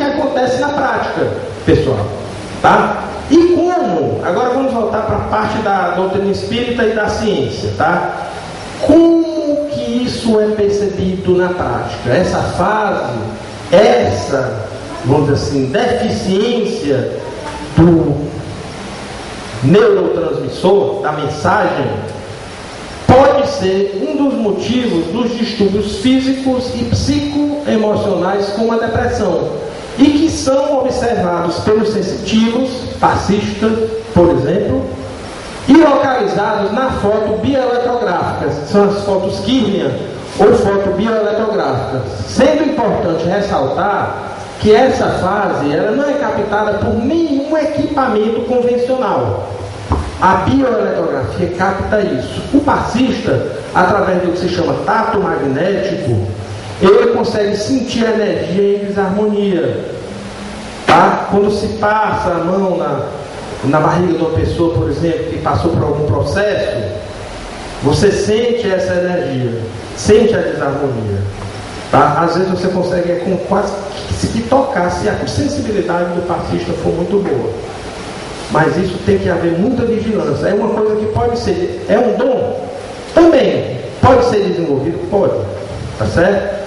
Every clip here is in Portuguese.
acontece na prática, pessoal, tá? E como, agora vamos voltar para a parte da doutrina espírita e da ciência, tá? Como que isso é percebido na prática? Essa fase, vamos dizer assim, deficiência do neurotransmissor, da mensagem, pode ser um dos motivos dos distúrbios físicos e psicoemocionais, como a depressão, e que são observados pelos sensitivos, passistas, por exemplo, e localizados na foto bioeletrográfica, que são as fotos Kirlian ou foto bioeletrográficas. Sendo importante ressaltar que essa fase ela não é captada por nenhum equipamento convencional. A bioeletrografia capta isso. O passista, através do que se chama tato magnético, ele consegue sentir a energia em desarmonia. Tá? Quando se passa a mão na barriga de uma pessoa, por exemplo, que passou por algum processo, você sente essa energia, sente a desarmonia. Tá? Às vezes você consegue com quase que tocar, se a sensibilidade do passista for muito boa. Mas isso tem que haver muita vigilância. É uma coisa que pode ser, é um dom? Também. Pode ser desenvolvido? Pode. Tá certo?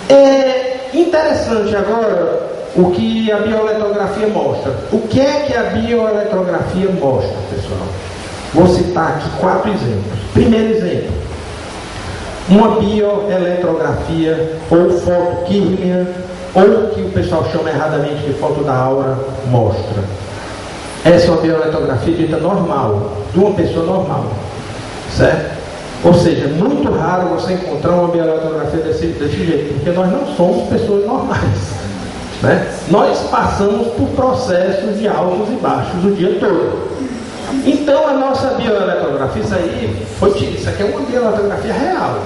É interessante agora o que a bioeletrografia mostra. O que é que a bioeletrografia mostra, pessoal? Vou citar aqui 4 exemplos. Primeiro exemplo. Uma bioeletrografia ou foto Kirlian, ou que o pessoal chama erradamente de foto da aura, mostra. Essa é uma bioeletrografia dita normal, de uma pessoa normal, certo? Ou seja, é muito raro você encontrar uma bioeletrografia desse jeito, porque nós não somos pessoas normais, né? Nós passamos por processos de altos e baixos o dia todo. Então a nossa bioeletrografia, isso aqui é uma bioeletrografia real,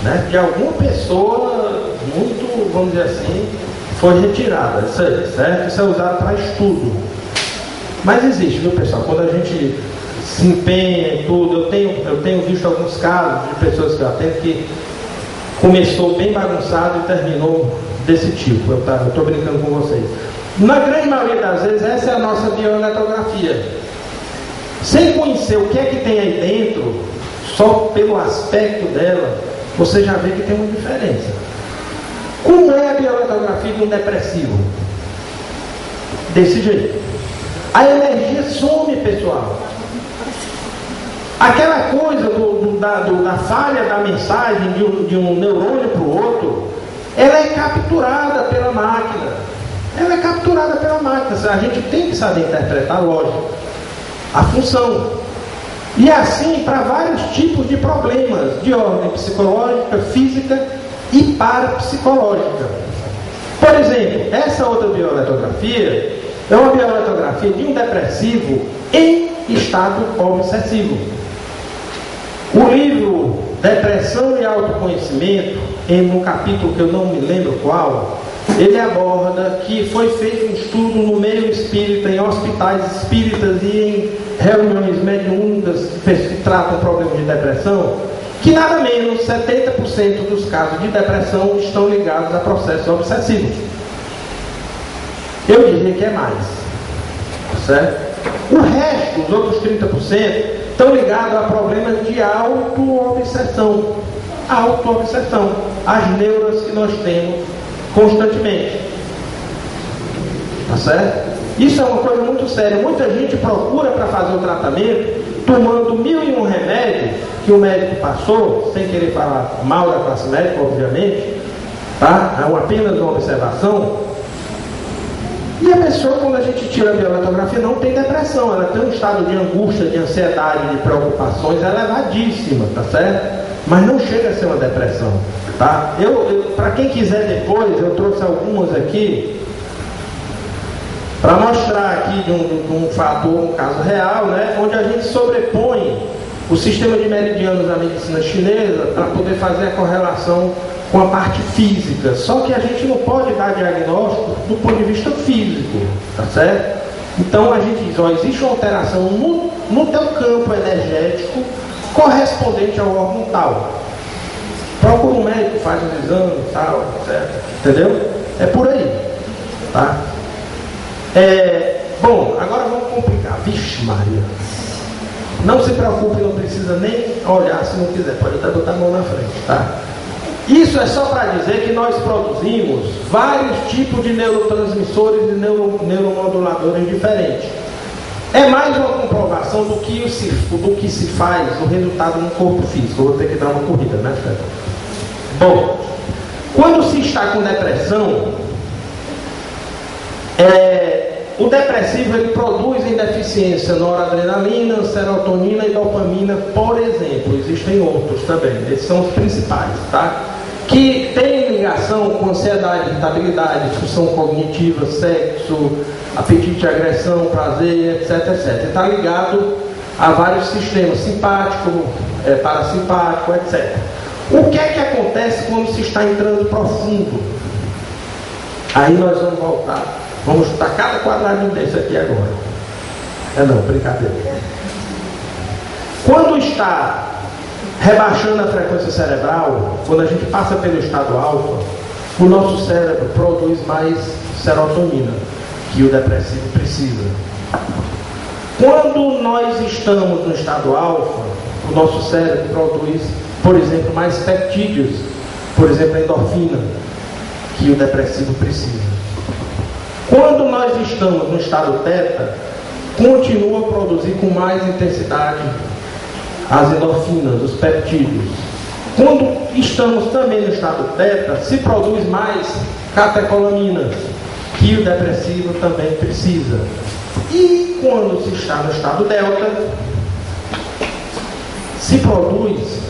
né? De alguma pessoa muito, vamos dizer assim, foi retirada, isso aí, certo? Isso é usado para estudo. Mas existe, viu, pessoal? Quando a gente se empenha em tudo, eu tenho visto alguns casos de pessoas que eu atendo que começou bem bagunçado e terminou desse tipo. Eu estou brincando com vocês. Na grande maioria das vezes, essa é a nossa bioeletrografia. Sem conhecer o que é que tem aí dentro, só pelo aspecto dela, você já vê que tem uma diferença. Como é a bioeletrografia de um depressivo? Desse jeito. A energia some, pessoal. Aquela coisa da falha da mensagem de um neurônio para o outro, ela é capturada pela máquina. Ela é capturada pela máquina. A gente tem que saber interpretar, lógico, a função. E assim, para vários tipos de problemas de ordem psicológica, física e parapsicológica. Por exemplo, essa outra bioeletrografia é uma bioeletrografia de um depressivo em estado obsessivo. O livro Depressão e Autoconhecimento, no capítulo que eu não me lembro qual, ele aborda que foi feito um estudo no meio espírita, em hospitais espíritas e em reuniões mediúnicas que tratam problemas de depressão, que nada menos 70% dos casos de depressão estão ligados a processos obsessivos. Eu diria que é mais, certo? O resto, os outros 30%, estão ligados a problemas de auto-obsessão. Auto-obsessão. As neuras que nós temos constantemente. Tá certo? Isso é uma coisa muito séria. Muita gente procura para fazer o tratamento tomando 1001 remédios que o médico passou, sem querer falar mal da classe médica, obviamente, tá? É apenas uma observação. E a pessoa, quando a gente tira a bioeletrografia, não tem depressão, ela tem um estado de angústia, de ansiedade, de preocupações elevadíssima, tá certo? Mas não chega a ser uma depressão, tá? Para quem quiser depois, eu trouxe algumas aqui para mostrar aqui de um fator, um caso real, né? Onde a gente sobrepõe o sistema de meridianos da medicina chinesa para poder fazer a correlação com a parte física. Só que a gente não pode dar diagnóstico do ponto de vista físico, tá certo? Então a gente diz, existe uma alteração no teu campo energético correspondente ao órgão tal. Procura um médico, faz um exame e tal, certo? Entendeu? É por aí. tá? Bom, agora vamos complicar. Vixe Maria. Não se preocupe, não precisa nem olhar se não quiser, pode até botar a mão na frente, tá? Isso é só para dizer que nós produzimos vários tipos de neurotransmissores e neuromoduladores diferentes. É mais uma comprovação do que se faz, o resultado no corpo físico. Eu vou ter que dar uma corrida, né, Fred? Bom, quando se está com depressão, o depressivo ele produz em deficiência noradrenalina, serotonina e dopamina, por exemplo. Existem outros também, esses são os principais, tá? Que tem ligação com ansiedade, irritabilidade, disfunção cognitiva, sexo, apetite, agressão, prazer, etc, etc. Está ligado a vários sistemas, simpático, parasimpático, etc. O que é que acontece quando se está entrando profundo? Aí nós vamos voltar. Vamos chutar cada quadradinho desse aqui agora. Não, brincadeira. Quando está rebaixando a frequência cerebral, quando a gente passa pelo estado alfa, o nosso cérebro produz mais serotonina, que o depressivo precisa. Quando nós estamos no estado alfa, o nosso cérebro produz, por exemplo, mais peptídeos, por exemplo, a endorfina, que o depressivo precisa. Quando nós estamos no estado teta, continua a produzir com mais intensidade as endorfinas, os peptídeos. Quando estamos também no estado teta, se produz mais catecolaminas, que o depressivo também precisa. E quando se está no estado delta, se produz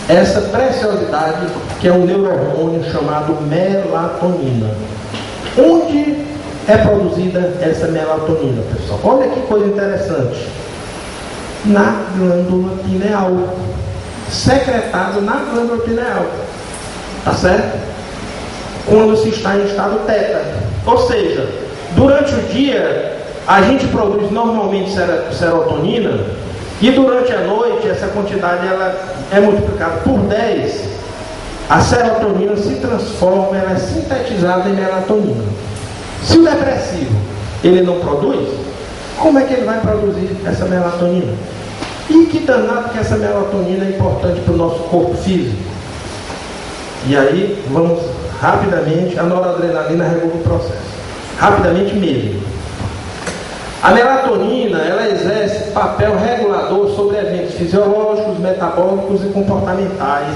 essa preciosidade, que é um neurohormônio chamado melatonina. Onde é produzida essa melatonina, pessoal? Olha que coisa interessante. Na glândula pineal. Secretado na glândula pineal. Tá certo? Quando se está em estado teta. Ou seja, durante o dia, a gente produz normalmente serotonina, e durante a noite, essa quantidade ela é multiplicada por 10. A serotonina se transforma, ela é sintetizada em melatonina. Se o depressivo ele não produz, como é que ele vai produzir essa melatonina? E que danado que essa melatonina é importante para o nosso corpo físico. E aí, vamos rapidamente, a noradrenalina regula o processo. Rapidamente mesmo. A melatonina, ela exerce papel regulador sobre eventos fisiológicos, metabólicos e comportamentais,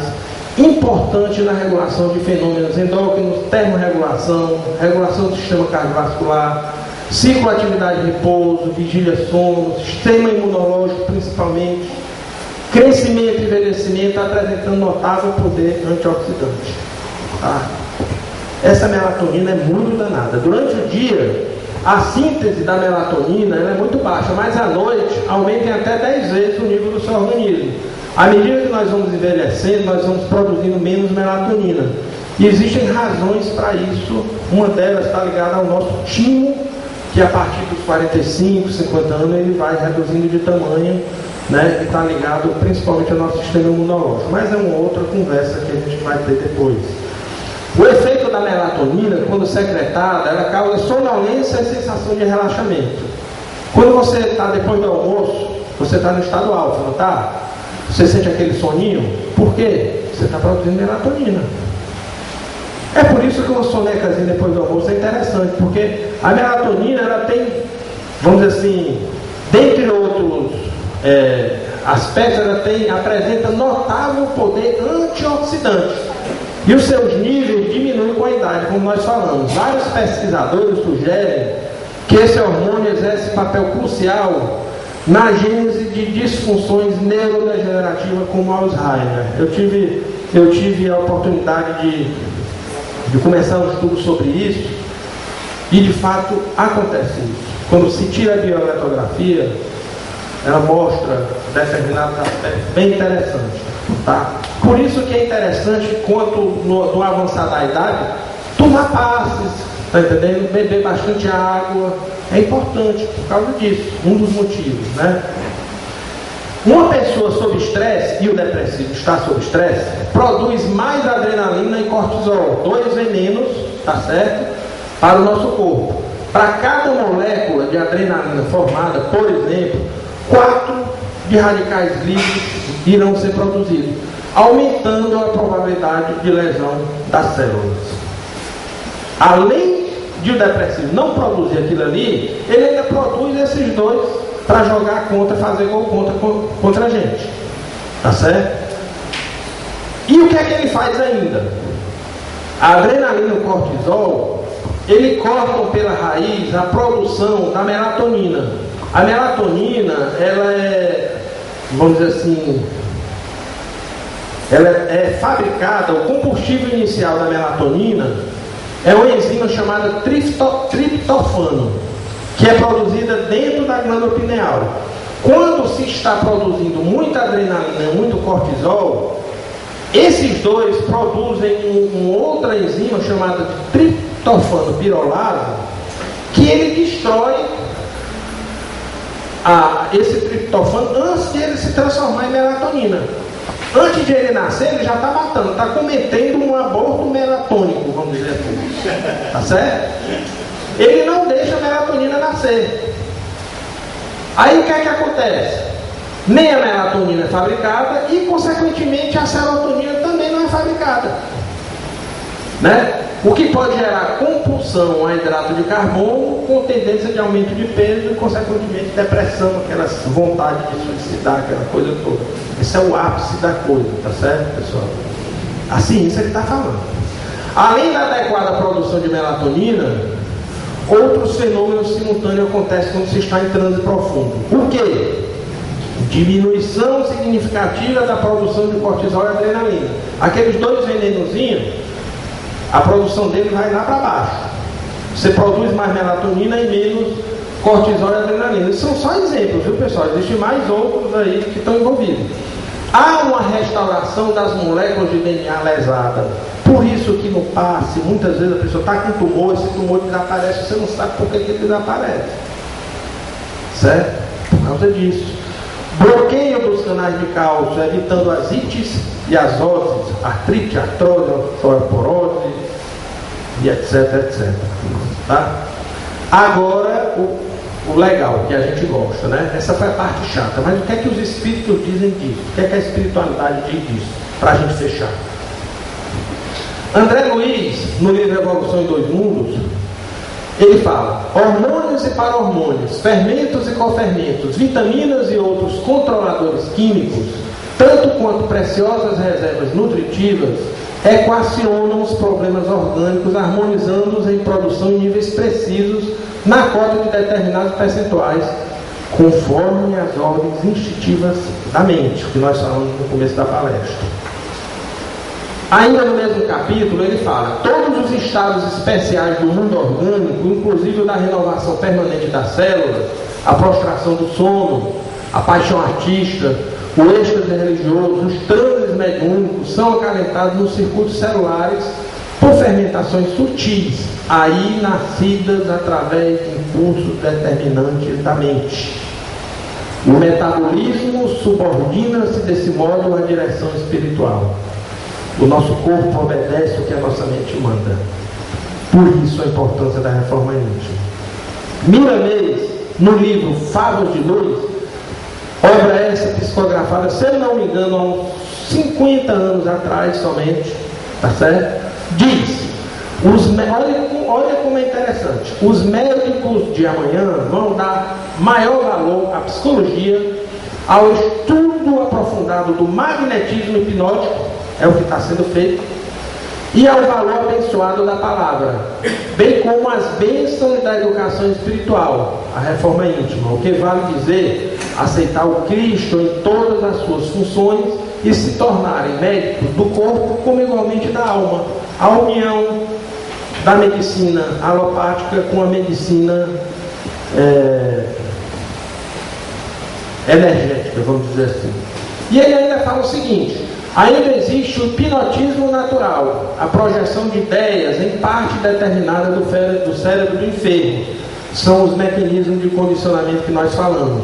importante na regulação de fenômenos endócrinos, termorregulação, regulação do sistema cardiovascular, cicloatividade de repouso, vigília sono, sistema imunológico principalmente, crescimento e envelhecimento, apresentando notável poder antioxidante. Tá? Essa melatonina é muito danada. Durante o dia, a síntese da melatonina ela é muito baixa, mas à noite aumenta em até 10 vezes o nível do seu organismo. À medida que nós vamos envelhecendo, nós vamos produzindo menos melatonina. E existem razões para isso. Uma delas está ligada ao nosso timo, que a partir dos 45, 50 anos, ele vai reduzindo de tamanho, né? E está ligado principalmente ao nosso sistema imunológico. Mas é uma outra conversa que a gente vai ter depois. O efeito da melatonina, quando secretada, ela causa sonolência e sensação de relaxamento. Quando você está depois do almoço, você está no estado alfa, não está? Você sente aquele soninho? Por quê? Você está produzindo melatonina. É por isso que uma sonecazinha depois do almoço é interessante, porque a melatonina, ela tem, vamos dizer assim, dentre outros aspectos, ela apresenta notável poder antioxidante. E os seus níveis diminuem com a idade, como nós falamos. Vários pesquisadores sugerem que esse hormônio exerce papel crucial na gênese de disfunções neurodegenerativas como Alzheimer. Eu tive a oportunidade de começar um estudo sobre isso, e de fato acontece isso. Quando se tira a bioeletrografia, ela mostra determinados aspectos bem interessantes. Tá? Por isso que é interessante, quanto no avançar da idade, tomar passes, tá entendendo? Beber bastante água, é importante por causa disso, um dos motivos, né? Uma pessoa sob estresse, e o depressivo está sob estresse, produz mais adrenalina e cortisol, dois venenos, tá certo? para o nosso corpo. Para cada molécula de adrenalina formada, por exemplo, 4 de radicais livres irão ser produzidos, aumentando a probabilidade de lesão das células. Além de o depressivo não produzir aquilo ali, ele ainda produz esses dois para jogar contra, fazer gol contra a gente. Tá certo? E o que é que ele faz ainda? A adrenalina e o cortisol, ele cortam pela raiz a produção da melatonina. A melatonina, ela é, vamos dizer assim, ela é fabricada, o combustível inicial da melatonina é uma enzima chamada triptofano, que é produzida dentro da glândula pineal. Quando se está produzindo muita adrenalina, muito cortisol, esses dois produzem uma outra enzima chamada triptofano pirolase, que ele destrói esse triptofano antes de ele se transformar em melatonina. Antes de ele nascer, ele já está matando, está cometendo um aborto melatônico, vamos dizer assim. Tá certo? Ele não deixa a melatonina nascer. Aí o que é que acontece? Nem a melatonina é fabricada e, consequentemente, a serotonina também não é fabricada. Né? O que pode gerar compulsão a hidrato de carbono com tendência de aumento de peso e, consequentemente, depressão, aquela vontade de suicidar, aquela coisa toda. Esse é o ápice da coisa, tá certo, pessoal? A ciência que está falando. Além da adequada produção de melatonina, outros fenômenos simultâneos acontecem quando se está em transe profundo. Por quê? Diminuição significativa da produção de cortisol e adrenalina. Aqueles dois venenozinhos, a produção deles vai lá para baixo. Você produz mais melatonina e menos cortisol e adrenalina. Isso são só exemplos, viu, pessoal? Existem mais outros aí que estão envolvidos. Há uma restauração das moléculas de DNA lesada. Por isso que no passe, muitas vezes a pessoa está com tumor, esse tumor desaparece, você não sabe por que ele desaparece. Certo? Por causa disso. Bloqueio dos canais de cálcio, evitando as ites e as oses, artrite, artrose, osteoporose, e etc, etc. Tá? Agora, o legal, que a gente gosta, né? Essa foi a parte chata. Mas o que é que os espíritos dizem disso? O que é que a espiritualidade diz disso? Para a gente fechar. André Luiz, no livro Evolução em Dois Mundos, ele fala: hormônios e para-hormônios, fermentos e cofermentos, vitaminas e outros controladores químicos, tanto quanto preciosas reservas nutritivas, equacionam os problemas orgânicos, harmonizando-os em produção em níveis precisos, na cota de determinados percentuais, conforme as ordens instintivas da mente, que nós falamos no começo da palestra. Ainda no mesmo capítulo, ele fala: todos os estados especiais do mundo orgânico, inclusive o da renovação permanente das células, a prostração do sono, a paixão artista, o êxtase religioso, os transes mediúnicos, são acalentados nos circuitos celulares por fermentações sutis, aí nascidas através de impulsos determinantes da mente. O metabolismo subordina-se desse modo à direção espiritual. O nosso corpo obedece o que a nossa mente manda. Por isso a importância da reforma íntima. Miramês, no livro Favos de Luz, obra essa psicografada, se eu não me engano, há uns 50 anos atrás somente, tá certo? Diz: olha como é interessante, os médicos de amanhã vão dar maior valor à psicologia, ao estudo aprofundado do magnetismo hipnótico, é o que está sendo feito, e ao valor abençoado da palavra, bem como as bênçãos da educação espiritual, a reforma íntima, o que vale dizer aceitar o Cristo em todas as suas funções e se tornarem médicos do corpo como igualmente da alma. A união da medicina alopática com a medicina energética, vamos dizer assim. E ele ainda fala o seguinte: ainda existe o hipnotismo natural, a projeção de ideias em parte determinada do cérebro do enfermo. São os mecanismos de condicionamento que nós falamos,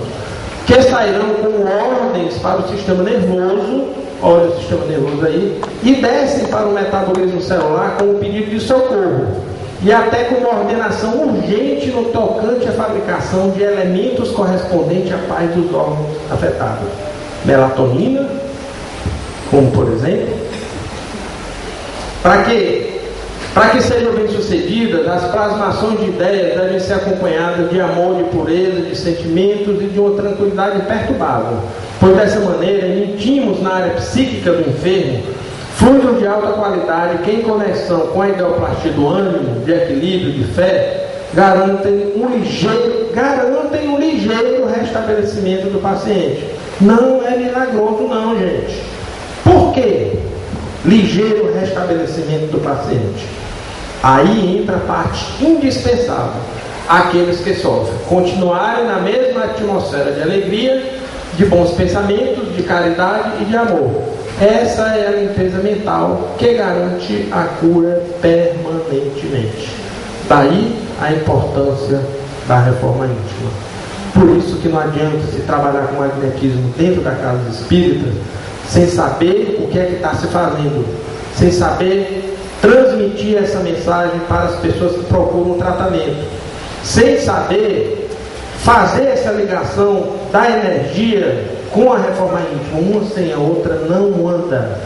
que sairão como ordens para o sistema nervoso, olha o sistema nervoso aí, e descem para o metabolismo celular com o pedido de socorro. e até com uma ordenação urgente no tocante à fabricação de elementos correspondentes à paz dos órgãos afetados. Melatonina, como por exemplo. Para quê? Para que sejam bem-sucedidas, as plasmações de ideias devem ser acompanhadas de amor, de pureza, de sentimentos e de uma tranquilidade imperturbável, pois dessa maneira emitimos na área psíquica do enfermo fluidos de alta qualidade que, em conexão com a ideoplastia do ânimo, de equilíbrio, de fé, garantem um ligeiro restabelecimento do paciente. Não é milagroso não, gente. Por quê? Ligeiro restabelecimento do paciente. Aí entra a parte indispensável. Aqueles que sofrem continuarem na mesma atmosfera de alegria, de bons pensamentos, de caridade e de amor. Essa é a limpeza mental que garante a cura permanentemente. Daí a importância da reforma íntima. Por isso que não adianta se trabalhar com magnetismo dentro da casa espírita sem saber o que é que está se fazendo, sem saber transmitir essa mensagem para as pessoas que procuram um tratamento, sem saber fazer essa ligação da energia com a reforma íntima. Uma sem a outra não anda.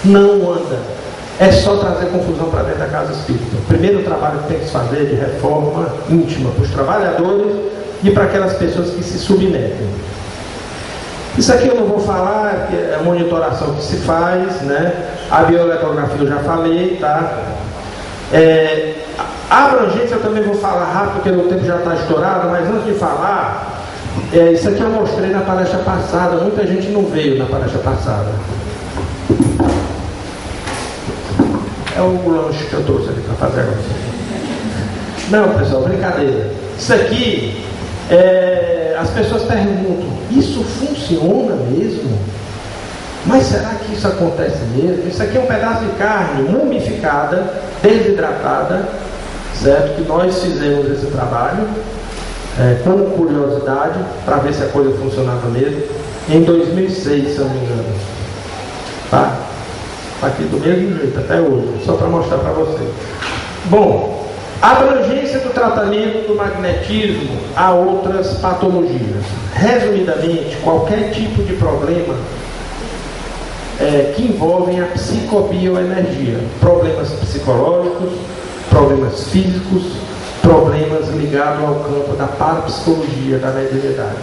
Não anda. É só trazer confusão para dentro da casa espírita. O primeiro trabalho que tem que se fazer é de reforma íntima para os trabalhadores e para aquelas pessoas que se submetem. Isso aqui eu não vou falar, que é a monitoração que se faz, né? A bioeletrografia eu já falei, tá? A abrangência eu também vou falar rápido, porque o tempo já está estourado, mas antes de falar, isso aqui eu mostrei na palestra passada, muita gente não veio na palestra passada. É o lanche que eu trouxe ali para fazer agora. Não, pessoal, brincadeira. Isso aqui, as pessoas perguntam, isso funciona mesmo? Mas será que isso acontece mesmo? Isso aqui é um pedaço de carne mumificada, desidratada, certo? Que nós fizemos esse trabalho com curiosidade para ver se a coisa funcionava mesmo em 2006, se eu não me engano. Tá? Aqui do mesmo jeito até hoje, só para mostrar para vocês. Bom, a abrangência do tratamento do magnetismo a outras patologias. Resumidamente, qualquer tipo de problema que envolvem a psicobioenergia, problemas psicológicos, problemas físicos, problemas ligados ao campo da parapsicologia, da mediunidade,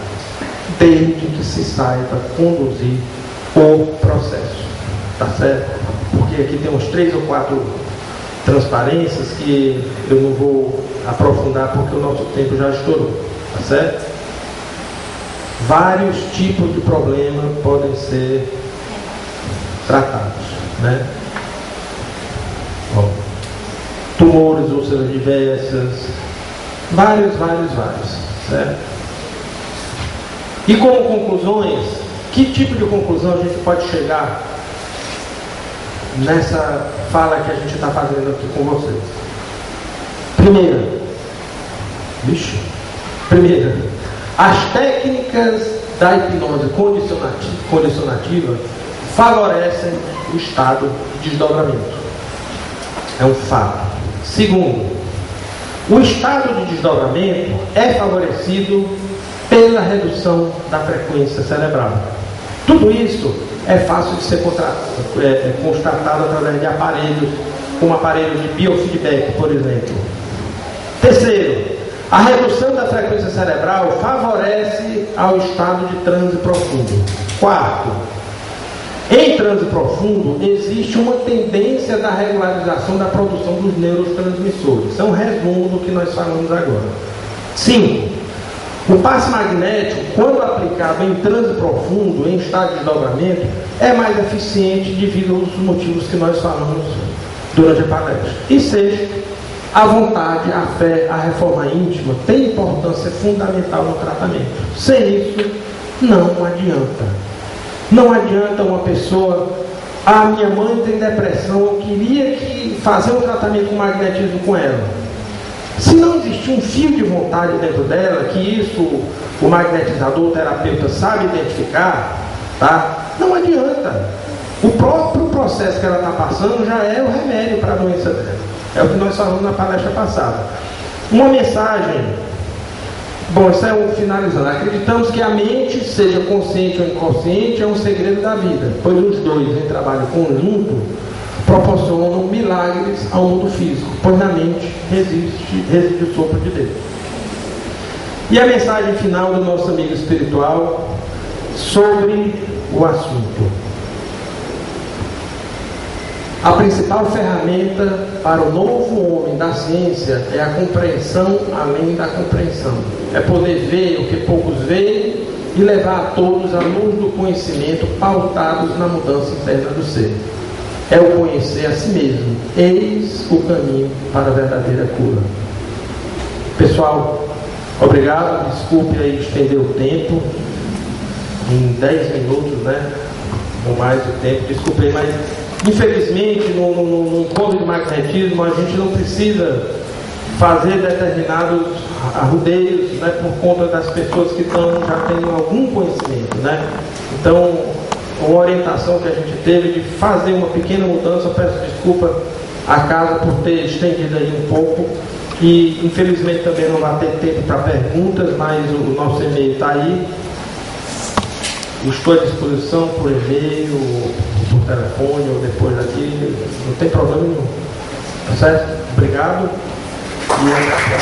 desde que se saiba conduzir o processo, tá certo? Porque aqui tem uns 3 ou 4 transparências que eu não vou aprofundar porque o nosso tempo já estourou, tá certo? Vários tipos de problema podem ser tratados, né? Bom, tumores, úlceras diversas, vários, certo? E como conclusões, que tipo de conclusão a gente pode chegar nessa fala que a gente está fazendo aqui com vocês? Primeira, as técnicas da hipnose condicionativa favorecem o estado de desdobramento. É um fato. Segundo, o estado de desdobramento é favorecido pela redução da frequência cerebral. Tudo isso é fácil de ser constatado através de aparelhos, como aparelhos de biofeedback, por exemplo. Terceiro, a redução da frequência cerebral favorece ao estado de transe profundo. Quarto, em transe profundo existe uma tendência da regularização da produção dos neurotransmissores. É um resumo do que nós falamos agora. 5. O passe magnético, quando aplicado em transe profundo, em estado de desdobramento, é mais eficiente devido aos motivos que nós falamos durante a palestra. E 6. A vontade, a fé, a reforma íntima tem importância fundamental no tratamento. Sem isso, não adianta. Não adianta uma pessoa, minha mãe tem depressão, eu queria fazer um tratamento com magnetismo com ela. Se não existir um fio de vontade dentro dela, que isso o magnetizador, o terapeuta sabe identificar, tá? Não adianta. O próprio processo que ela está passando já é o remédio para a doença dela. É o que nós falamos na palestra passada. Uma mensagem, bom, isso é o finalizando. Acreditamos que a mente, seja consciente ou inconsciente, é um segredo da vida, pois os dois, em trabalho conjunto, proporcionam milagres ao mundo físico, pois na mente reside o sopro de Deus. E a mensagem final do nosso amigo espiritual sobre o assunto. A principal ferramenta para o novo homem da ciência é a compreensão além da compreensão. É poder ver o que poucos veem e levar a todos à luz do conhecimento pautados na mudança interna do ser. É o conhecer a si mesmo. Eis o caminho para a verdadeira cura. Pessoal, obrigado. Desculpe aí estender o tempo em 10 minutos, né? Ou mais o tempo. Desculpe aí, mas infelizmente no encontro de magnetismo a gente não precisa fazer determinados arrudeios, né? Por conta das pessoas que já têm algum conhecimento, né? Então, uma orientação que a gente teve de fazer uma pequena mudança. Peço desculpa à casa por ter estendido aí um pouco, e infelizmente também não vai ter tempo para perguntas, mas o nosso e-mail está aí, estou à disposição por e-mail, por telefone ou depois daqui, não tem problema nenhum, tá certo? Obrigado e até a próxima.